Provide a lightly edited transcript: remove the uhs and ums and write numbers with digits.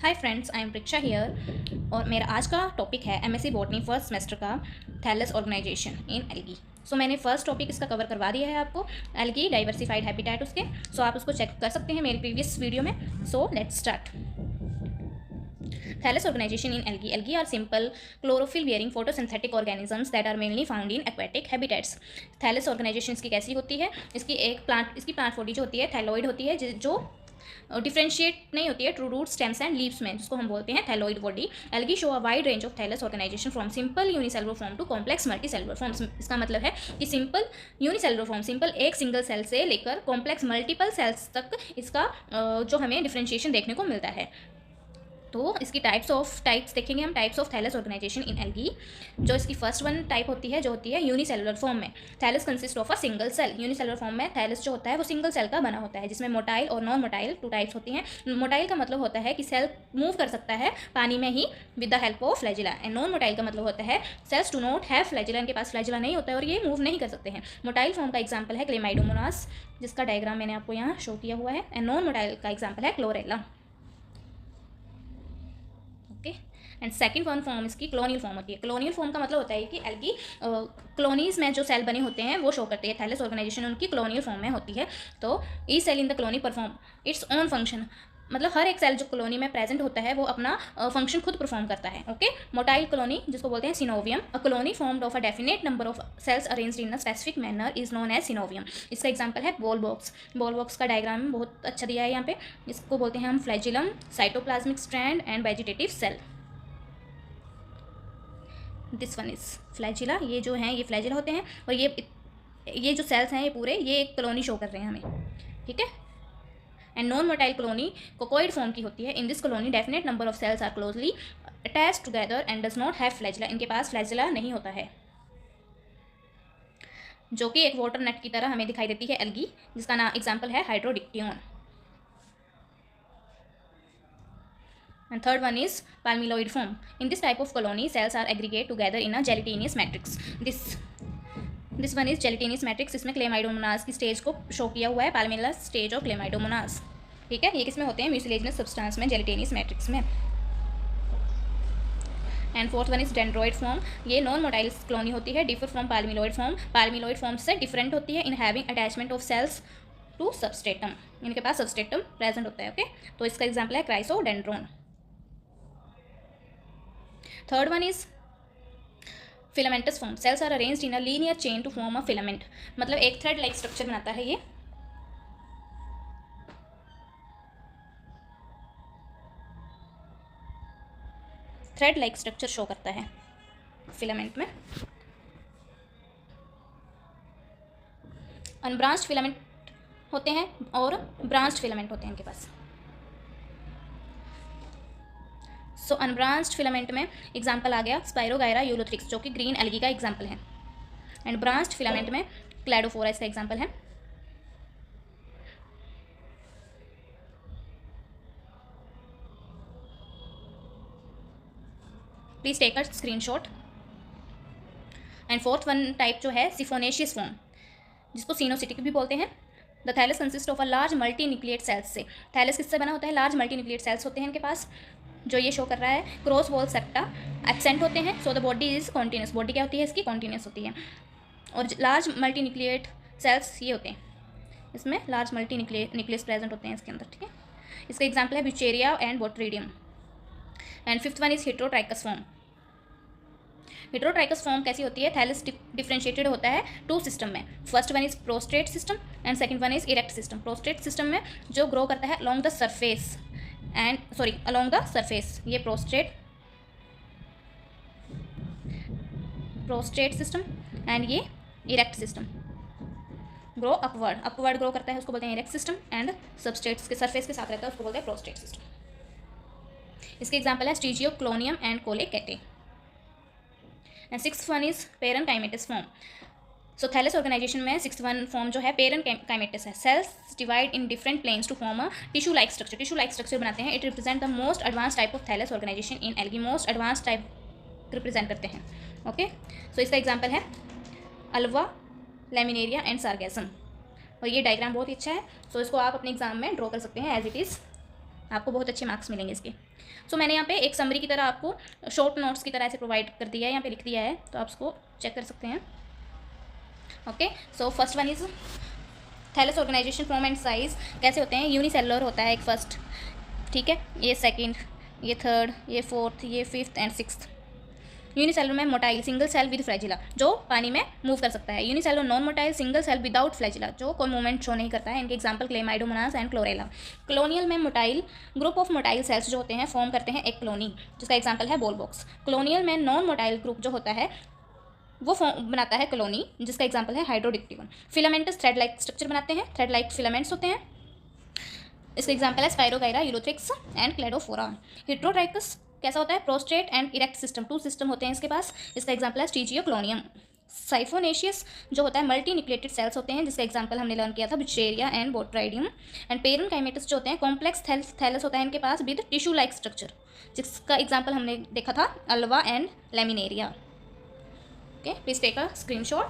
Hi friends, I am Preeksha here और मेरा आज का टॉपिक है एमएससी बॉटनी फर्स्ट सेमेस्टर का thallus organisation in algae. So मैंने फर्स्ट टॉपिक इसका कवर करवा दिया है आपको, एल्गी डाइवर्सिफाइड हैबिटेट उसके। सो आप उसको चेक कर सकते हैं मेरे प्रीवियस वीडियो में। So let's start. Thallus organisation in algae. Algae are simple chlorophyll bearing photosynthetic organisms that are mainly found in aquatic habitats. Thallus organisation की कैसी होती है? इसकी प्लांट बॉडी जो होती है थैलोइड होती है, जो डिफ्रेंशिएट नहीं होती है true root stems and leaves में, जिसको हम बोलते हैं thalloid body. Algae show a wide range of thallus organisation from simple unicellular form to complex multicellular forms. इसका मतलब है कि सिंपल यूनिसेलुलर फॉर्म, सिंपल एक सिंगल सेल से लेकर कॉम्प्लेक्स मल्टीपल सेल्स तक इसका जो हमें डिफ्रेंशिएशन देखने को मिलता है। तो इसकी टाइप्स देखेंगे हम, types of thallus organisation in algae. जो इसकी फर्स्ट वन टाइप होती है, जो होती है यूनिसेलुलर फॉर्म में। Thallus consist of a single cell. Unicellular form में थैलस जो होता है वो सिंगल सेल का बना होता है, जिसमें मोटाइल और नॉन मोटाइल टू टाइप्स होती हैं। मोटाइल का मतलब होता है कि सेल मूव कर सकता है पानी में ही with the help of flagella, and non motile का मतलब होता है cells do not have flagella, इनके पास फ्लैजिला नहीं होता है और ये मूव नहीं कर सकते हैं। मोटाइल फॉर्म का एग्जाम्पल है क्लेमाइडोमोनास, जिसका डायग्राम मैंने आपको यहाँ शो किया हुआ है, एंड नॉन मोटाइल का एग्जाम्पल है chlorella. And second one form इसकी कॉलोनियल फॉर्म होती है। कॉलोनियल फॉर्म का मतलब होता है कि एल्गी कॉलोनीज में जो सेल बने होते हैं वो शो करते हैं। थैलस ऑर्गेनाइजेशन उनकी कॉलोनियल फॉर्म में होती है। तो each cell in the colony perform its own function, मतलब हर एक सेल जो कॉलोनी में प्रेजेंट होता है वो अपना फंक्शन खुद परफॉर्म करता है। ओके, मोटाइल कॉलोनी जिसको बोलते हैं सिनोवियम। A colony formed of a definite number of cells arranged in a specific manner is known as सिनोवियम। इसका एग्जांपल है बॉल बॉक्स। बॉल बॉक्स का डायग्राम बहुत अच्छा दिया है यहाँ पे। इसको बोलते हैं हम flagellum, cytoplasmic strand and vegetative cell. This one is flagella. ये जो हैं ये फ्लैजिला होते हैं, और ये जो सेल्स हैं ये पूरे ये एक कॉलोनी शो कर रहे हैं हमें, ठीक है। And non motile colony coccoid form की होती है। In this colony definite number of cells are closely attach together and does not have flagella. इनके पास फ्लैजिला नहीं होता है, जो कि एक वाटर नेट की तरह हमें दिखाई देती है एल्गी, जिसका नाम एग्जाम्पल है हाइड्रोडिक्टियन। And third one is palmelloid form. In this type of colony, cells are aggregate together in a gelatinous matrix. This one is gelatinous matrix. इसमें क्लेमाइडोमोनास की स्टेज को शो किया हुआ है, पाल्मेला स्टेज ऑफ क्लेमाइडोमोनास, ठीक है। ये किसमें होते हैं? म्यूसिलेजिनस सब्सटेंस में, जेलेटिनियस मैट्रिक्स में। And fourth one is dendroid form. ये नॉन मोटाइल कॉलोनी होती है, differ from palmelloid form. Palmelloid form से डिफरेंट होती है in having attachment of cells to substratum. इनके पास सबस्ट्रेटम प्रेजेंट होता है, ओके। तो इसका एग्जाम्पल है Chrysodendron. Third one is filamentous form. Cells are arranged in a linear chain to form a filament, मतलब एक थ्रेड लाइक स्ट्रक्चर बनाता है ये। थ्रेड लाइक स्ट्रक्चर शो करता है फिलामेंट में। अनब्रांच्ड फिलामेंट होते हैं और ब्रांच्ड फिलामेंट होते हैं इनके पास। सो अनब्रांच्ड फिलामेंट में एग्जाम्पल आ गया स्पाइरोगायरा यूलोथ्रिक्स, जो कि ग्रीन एल्गी का एग्जाम्पल है। एंड ब्रांच्ड फिलामेंट में क्लैडोफोरा इसका एग्जाम्पल है। Please take a screenshot. And fourth one type जो है सिफोनेशियस फॉर्म, जिसको सिनोसिटिक भी बोलते हैं। The thallus consist of a large multi nucleate cells से। थैलस किससे बना होता है? लार्ज मल्टी न्यूक्लिएट सेल्स होते हैं इनके पास, जो ये शो कर रहा है। क्रॉस वॉल सेप्टा एब्सेंट होते हैं। So the body is continuous. Body क्या होती है इसकी? कॉन्टिन्यूस होती है। और लार्ज मल्टी न्यूक्लिएट सेल्स ये होते हैं, इसमें लार्ज मल्टी न्यूक्लियस प्रेजेंट होते हैं इसके अंदर, ठीक है। इसका एग्जाम्पल है Vaucheria and Botrydium. And fifth one is heterotrichous form. Heterotrichous form कैसी होती है? थैलस डिफ्रेंशिएटेड होता है टू सिस्टम में। First one is prostrate system and second one is erect system. Prostrate system में जो ग्रो करता है along the surface along the surface, ये प्रोस्ट्रेट सिस्टम, एंड ये erect system grow upward grow करता है, उसको बोलते हैं इरेक्ट सिस्टम। एंड सबस्ट्रेट्स के सरफेस के साथ रहता है, उसको बोलते हैं प्रोस्ट्रेट सिस्टम। इसके एग्जाम्पल है Stigeoclonium and Coleochaete. And six one is parenchymatous form. So thallus organisation में सिक्स वन फॉर्म जो है पेरेनकाइमेटिस है। Cells divide in different planes to form a tissue like structure. Tissue like structure बनाते हैं। It represent the most advance type of thallus organisation in algae. Most advance type represent करते हैं, okay. सो इसका example है Alva, laminaria and sargassum. और ये diagram बहुत ही अच्छा है, सो इसको आप अपने एग्जाम में ड्रॉ कर सकते हैं एज इट इज़। आपको बहुत अच्छे मार्क्स मिलेंगे इसके। सो मैंने यहाँ पे एक समरी की तरह आपको शॉर्ट नोट्स की तरह ऐसे प्रोवाइड कर दिया है, यहाँ पे लिख दिया है, तो आप उसको चेक कर सकते हैं। Okay, so first one is thallus organisation, form and size कैसे होते हैं। यूनिसेलुलर होता है एक फर्स्ट, ठीक है, ये सेकंड, ये थर्ड, ये फोर्थ, ये फिफ्थ एंड सिक्स्थ। यूनिसेलुलर में motile single cell with flagella, जो पानी में मूव कर सकता है। Unicellular non motile single cell without flagella, जो कोई मूवमेंट शो नहीं करता है। इनके example Chlamydomonas and Chlorella. Colonial में motile group of motile cells जो होते हैं फॉर्म करते हैं एक कॉलोनी, जिसका एग्जांपल है बॉल बॉक्स। कॉलोनियल में नॉन मोटाइल ग्रुप जो होता है वो फॉर्म बनाता है कॉलोनी, जिसका एग्जांपल है हाइड्रोडिक्टिवन। फिलामेंटस थ्रेड लाइक स्ट्रक्चर बनाते हैं, थ्रेड लाइक फिलामेंट्स होते हैं, इसका एग्जांपल है spirogyra, Ulothrix and Cladophora. Heterotrichous कैसा होता है, prostate and erect system, 2 system होते हैं इसके पास, इसका एग्जांपल है स्टीजियोक्लोनियम। साइफोनेशियस जो होता है मल्टी न्यूक्लिएटेड सेल्स होते हैं, जिसका एग्जांपल हमने लर्न किया था Vaucheria and Botrydium. And parenchymatous जो होते हैं कॉम्प्लेक्स थैलस होता है इनके पास विद टिश्यू लाइक स्ट्रक्चर, जिसका एग्जांपल हमने देखा था Ulva and Laminaria. Okay, please take a screenshot.